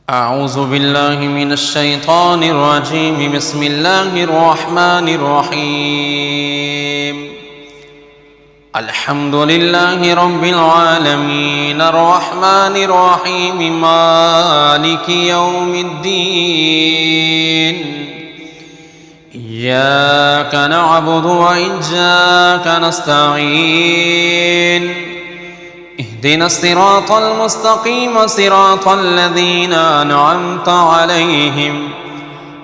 أعوذ بالله من الشيطان الرجيم. بسم الله الرحمن الرحيم. الحمد لله رب العالمين الرحمن الرحيم مالك يوم الدين. إياك نعبد وإياك نستعين. اهدنا الصراط المستقيم صراط الذين أنعمت عليهم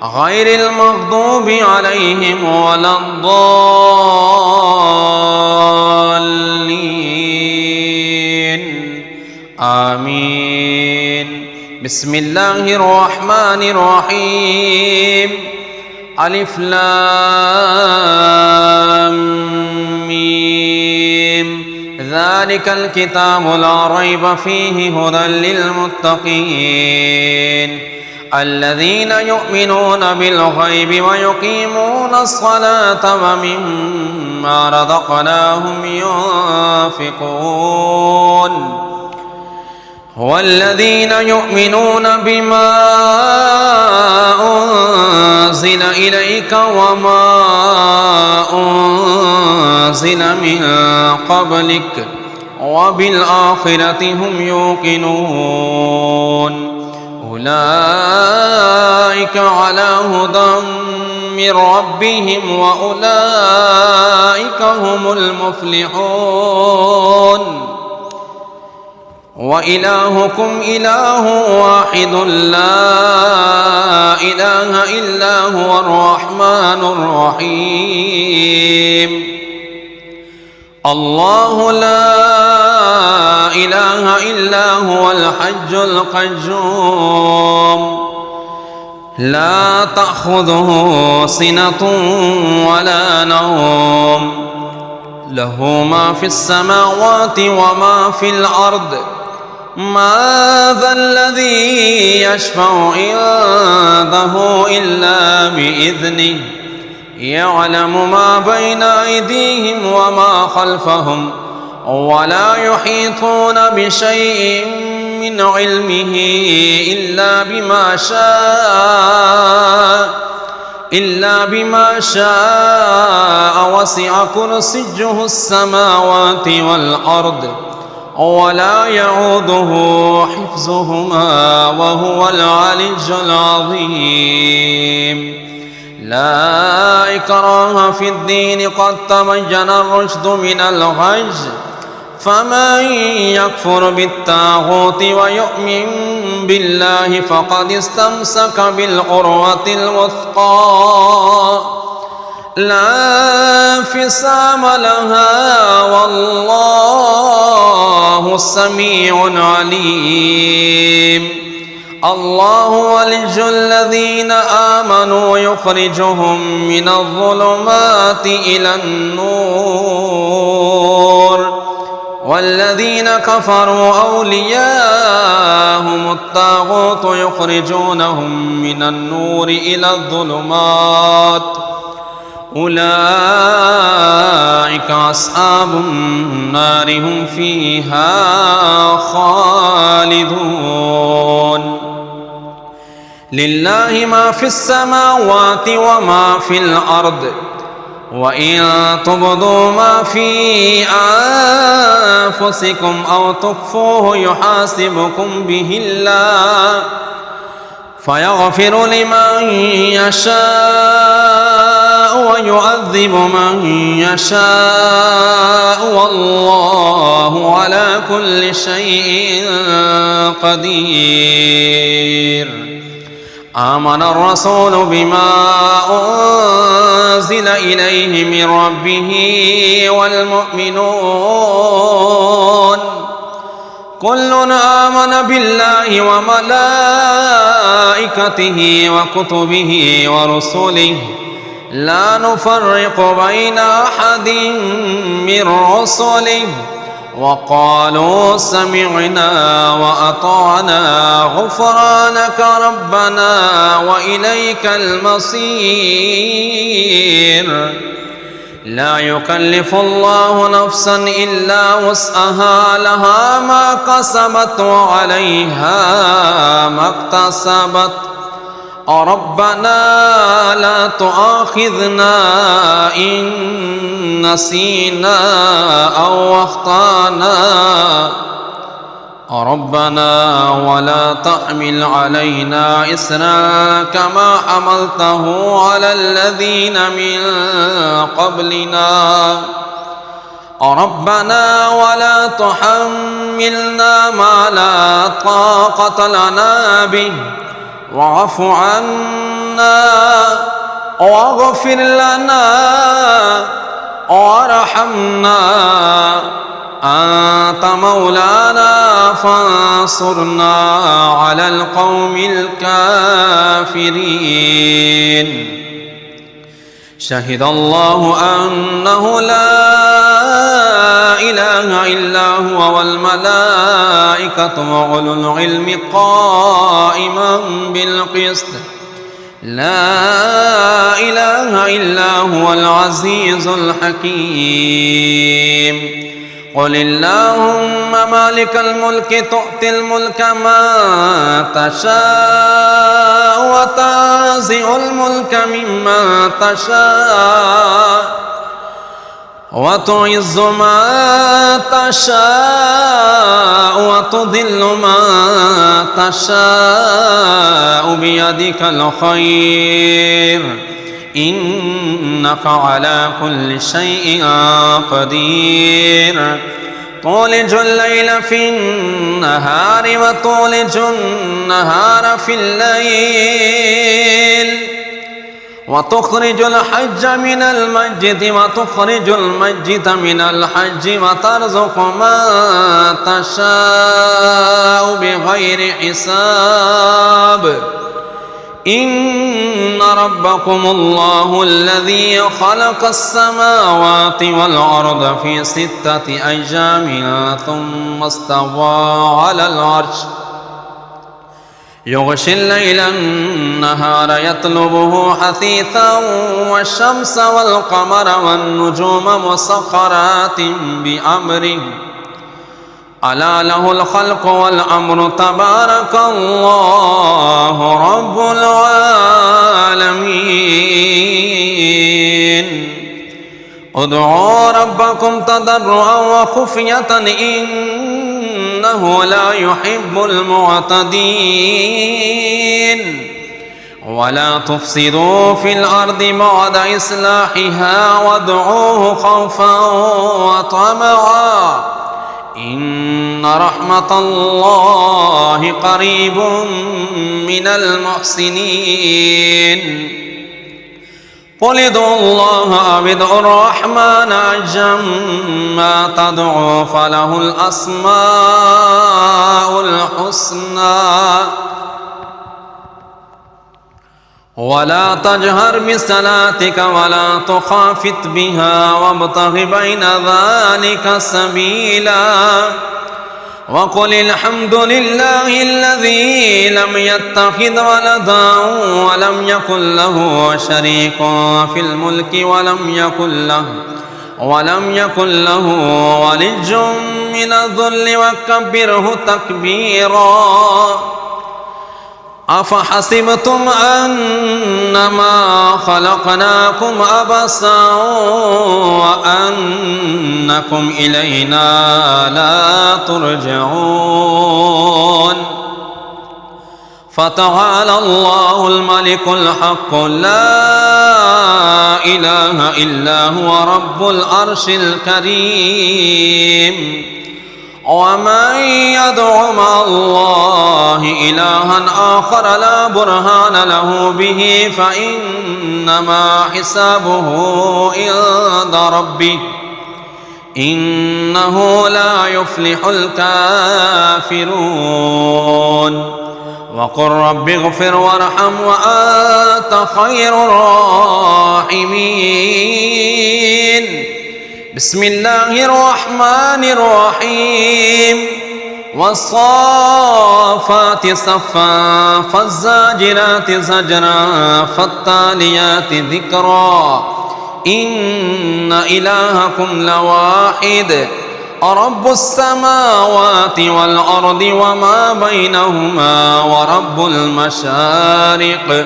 غير المغضوب عليهم ولا الضالين آمين. بسم الله الرحمن الرحيم. ألف لام ميم. ذلك الكتاب لا ريب فيه هدى للمتقين الذين يؤمنون بالغيب ويقيمون الصلاة ومما رزقناهم ينفقون والذين يؤمنون بما أنزل إليك وما أنزل من قبلك وبالآخرة هم يوقنون أولئك على هدى من ربهم وأولئك هم المفلحون. وإلهكم إله واحد لا إله إلا هو الرحمن الرحيم. الله لا إله إلا هو الحي القيوم لا تأخذه سنة ولا نوم له ما في السماوات وما في الأرض. ما ذا الذي يشفع عنده إلا بإذنه يعلم ما بين أيديهم وما خلفهم ولا يحيطون بشيء من علمه إلا بما شاء وسع كرسيه السماوات والأرض ولا يعوده حفظهما وهو العلي العظيم. لا إكراه في الدين قد تبين الرشد من الغي فمن يكفر بالطاغوت ويؤمن بالله فقد استمسك بالعروة الوثقى لا انفصام لها والله سميع عليم. الله ولي الذين آمنوا يخرجهم من الظلمات إلى النور والذين كفروا أولياءهم الطاغوت يخرجونهم من النور إلى الظلمات أولئك أصحاب النار هم فيها خالدون. لله ما في السماوات وما في الأرض وإن تبدوا ما في أنفسكم أو تخفوه يحاسبكم به الله فيغفر لمن يشاء ويعذب من يشاء والله على كل شيء قدير. آمن الرسول بما أنزل إليه من ربه والمؤمنون كل آمن بالله وملائكته وكتبه ورسله لا نفرق بين أحد من رسله وقالوا سمعنا وأطعنا غفرانك ربنا وإليك المصير. لا يكلف الله نفسا إلا وسعها لها ما كسبت وعليها ما اكتسبت ربنا لا تؤاخذنا إن نسينا أو أخطأنا ربنا ولا تحمل علينا إصرا كما حملته على الذين من قبلنا ربنا ولا تحملنا ما لا طاقة لنا به واعف عنا واغفر لنا وارحمنا أنت مولانا فانصرنا على القوم الكافرين شهد الله أنه لا إله إلا هو والملائكة وأولو العلم قائما بالقسط لا إله إلا هو العزيز الحكيم قل اللهم مالك الملك تؤتي الملك من تشاء وتنزع الملك ممن تشاء وتعز من تشاء وتذل من تشاء بيدك الخير إنك على كل شيء قدير تولج الليل في النهار وتولج النهار في الليل وتخرج الحج من المسجد وتخرج المسجد من الحج وترزق من تشاء بغير حساب إن ربكم الله الذي خلق السماوات والأرض في 6 أيام ثم استوى على العرش يغشي الليل النهار يطلبه حثيثا والشمس والقمر والنجوم مسخرات بأمره ألا له الخلق والأمر تبارك الله رب العالمين ادعوا ربكم تضرعا وخفية إنه لا يحب المعتدين ولا تفسدوا في الأرض بعد إصلاحها وادعوه خوفا وطمعا إن رحمة الله قريب من المحسنين قل ادعوا الله أو ادعوا الرحمن أيما تدعوا فله الأسماء الحسنى ولا تجهر بصلاتك ولا تخافت بها وابتغ بين ذلك سبيلا وقل الحمد لله الذي لم يتخذ ولدا ولم يكن له شريك في الملك ولم يكن له ولي من الذل وكبره تكبيرا أفحسبتم أنما خلقناكم عبثا وأنكم إلينا لا ترجعون فتعالى الله الملك الحق لا إله إلا هو رب العرش الكريم ومن يدع مع الله إلها آخر لا برهان له به فإنما حسابه عند ربه إنه لا يفلح الكافرون وقل رب اغفر وارحم وأنت خير الراحمين بسم الله الرحمن الرحيم والصافات صفا فالزاجرات زجرا فالتاليات ذكرا إن إلهكم لواحد رب السماوات والأرض وما بينهما ورب المشارق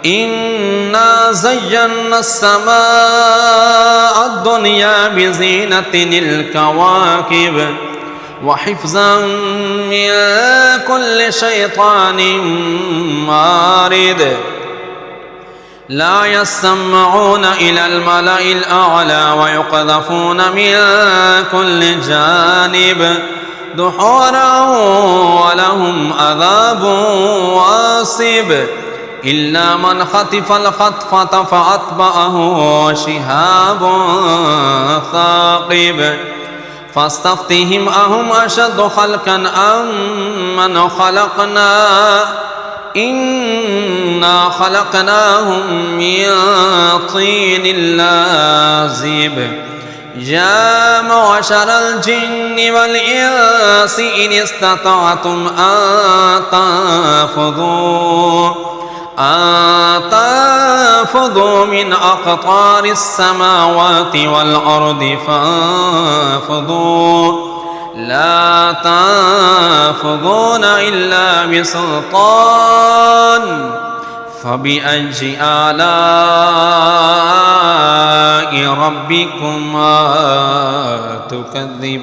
إنا زينا السماء الدنيا بزينة الكواكب وحفظا من كل شيطان مارد لا يسمعون إلى الملأ الأعلى ويقذفون من كل جانب دحورا ولهم عذاب واصب إلا من خطف الخطفة فأتبعه شهاب ثاقب فاستفتهم أهم أشد خلقا أم من خلقنا إنا خلقناهم من طين لازب يا معشر الجن والإنس إن استطعتم أن تنفذوا من أقطار السماوات والأرض فانفذوا لا تنفذون إلا بسلطان فبأي آلاء ربكما تكذبان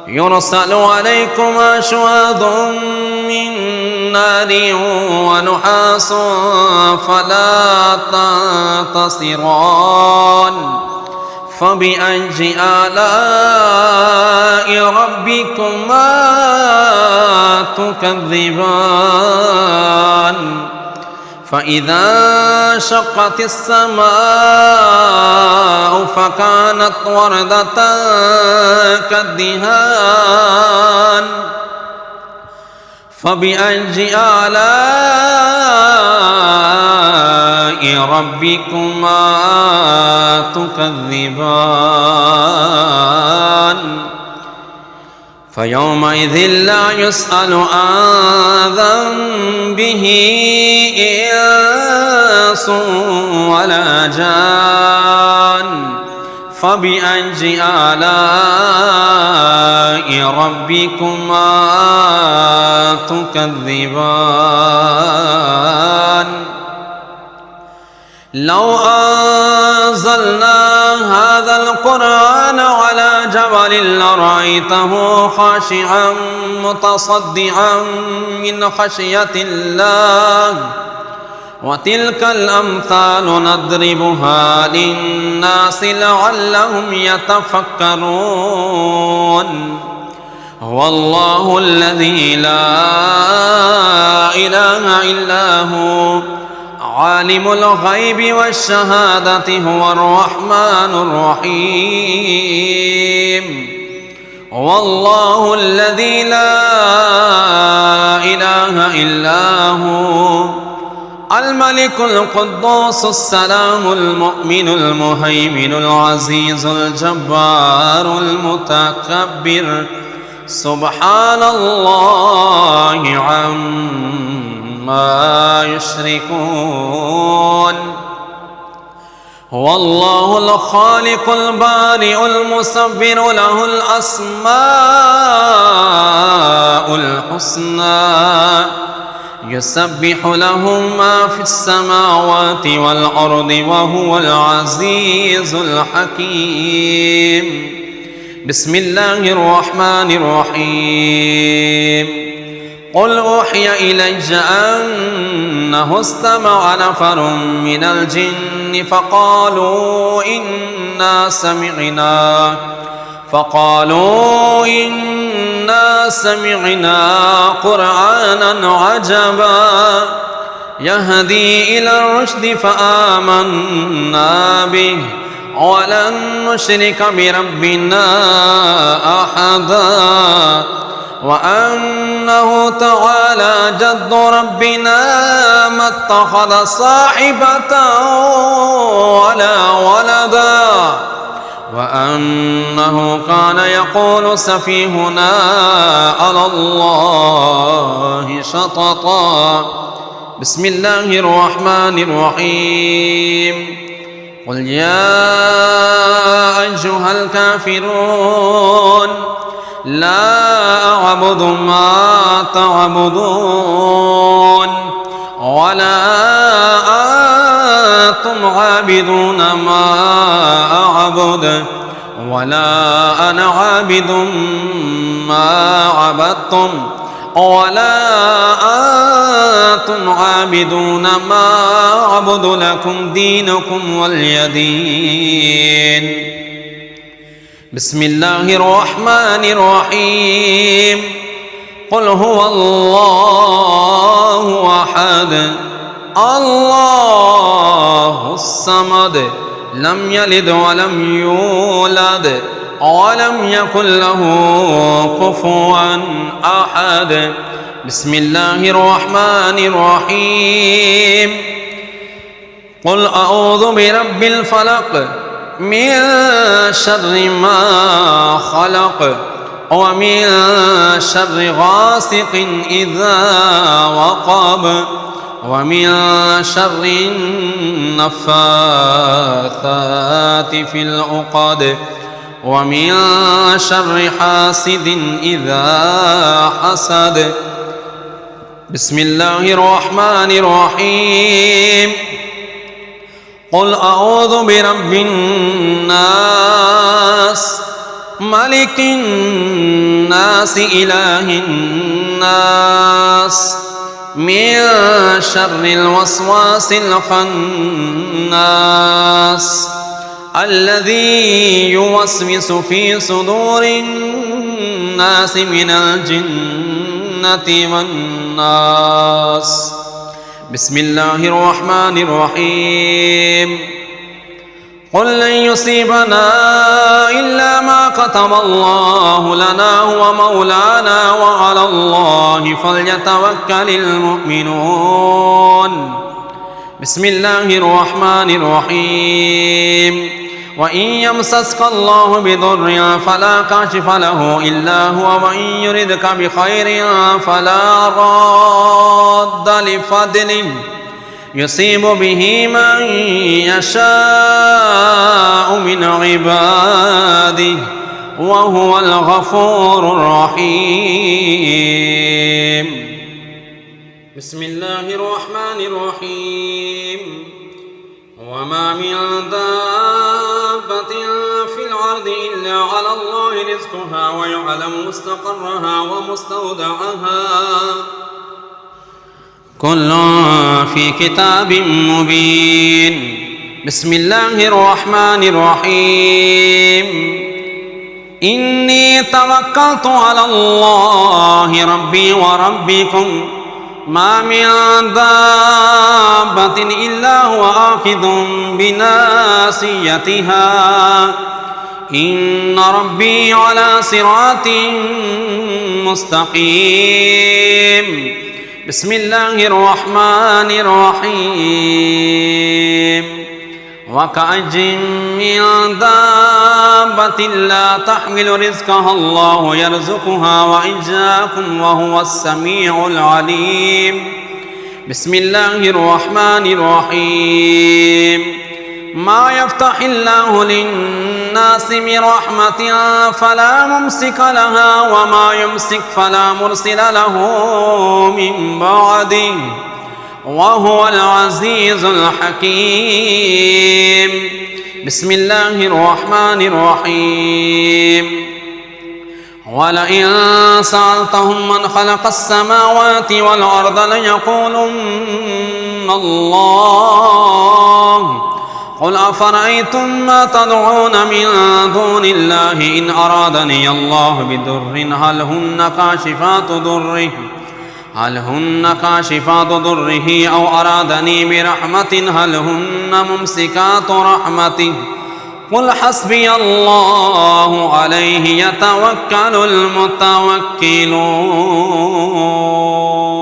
يرسل عليكما شواظ من نار ونحاس فلا تنتصران فبأي آلاء ربكما تكذبان فإذا شقت السماء فكانت وردة كالدهان فبأي آلاء ربكما تكذبان فيومئذ لا يسأل عن ذنبه إنس ولا جان فبأي آلاء ربكما تكذبان لو أنزلنا هذا القرآن على جبل لرأيته خاشعا متصدعا من خشية الله وتلك الأمثال نضربها للناس لعلهم يتفكرون هو الله الذي لا إله إلا هو عالم الغيب والشهادة هو الرحمن الرحيم هو الله الذي لا إله إلا هو الملك القدوس السلام المؤمن المهيمن العزيز الجبار المتكبر سبحان الله عما يشركون هو الله الخالق البارئ المصور له الأسماء الحسنى يسبح له ما في السماوات والأرض وهو العزيز الحكيم بسم الله الرحمن الرحيم قل أوحي إلي أنه استمع نفر من الجن فقالوا إنا سمعنا قرآنا عجبا يهدي إلى الرشد فآمنا به ولن نشرك بربنا أحدا وأنه تعالى جد ربنا ما اتخذ صاحبة ولا ولدا وأنه كان يقول سفيهنا على الله شططا بسم الله الرحمن الرحيم قل يا أيها الكافرون لا أعبد ما تعبدون ولا أنتم عابدون ما أعبد ولا أنا عابد ما عبدتم ولا أنتم عابدون ما أعبد لكم دينكم ولي دين. بسم الله الرحمن الرحيم قل هو الله أحد الله الصمد لم يلد ولم يولد ولم يكن له كفوا أحد. بسم الله الرحمن الرحيم قل أعوذ برب الفلق من شر ما خلق ومن شر غاسق إذا وقب ومن شر النفاثات في العقد ومن شر حاسد إذا حسد. بسم الله الرحمن الرحيم قل أعوذ برب الناس ملك الناس إله الناس من شر الوسواس الخناس الذي يوسوس في صدور الناس من الجنة والناس. بسم الله الرحمن الرحيم قل لن يصيبنا إلا ما كتب الله لنا هو مولانا وعلى الله فليتوكل المؤمنون. بسم الله الرحمن الرحيم وإن يمسسك الله بضر فلا كاشف له إلا هو وإن يردك بخير فلا راد لفضله يصيب به من يشاء من عباده وهو الغفور الرحيم. بسم الله الرحمن الرحيم وما من دابة في الأرض إلا على الله رزقها ويعلم مستقرها ومستودعها كل في كتاب مبين. بسم الله الرحمن الرحيم إني توكلت على الله ربي وربكم ما من دابة إلا هو آخذ بناصيتها إن ربي على صراط مستقيم. بسم الله الرحمن الرحيم وكأين من دابة لا تحمل رزقها الله يرزقها وإياكم وهو السميع العليم. بسم الله الرحمن الرحيم ما يفتح الله للناس من رحمة فلا ممسك لها وما يمسك فلا مرسل له من بعده وهو العزيز الحكيم. بسم الله الرحمن الرحيم ولئن سألتهم من خلق السماوات والأرض ليقولن الله قل أفرأيتم ما تدعون من دون الله إن أرادني الله بضر هل هن كاشفات ضره أو أرادني برحمة هل هن ممسكات رحمته قل حسبي الله عليه يتوكل المتوكلون.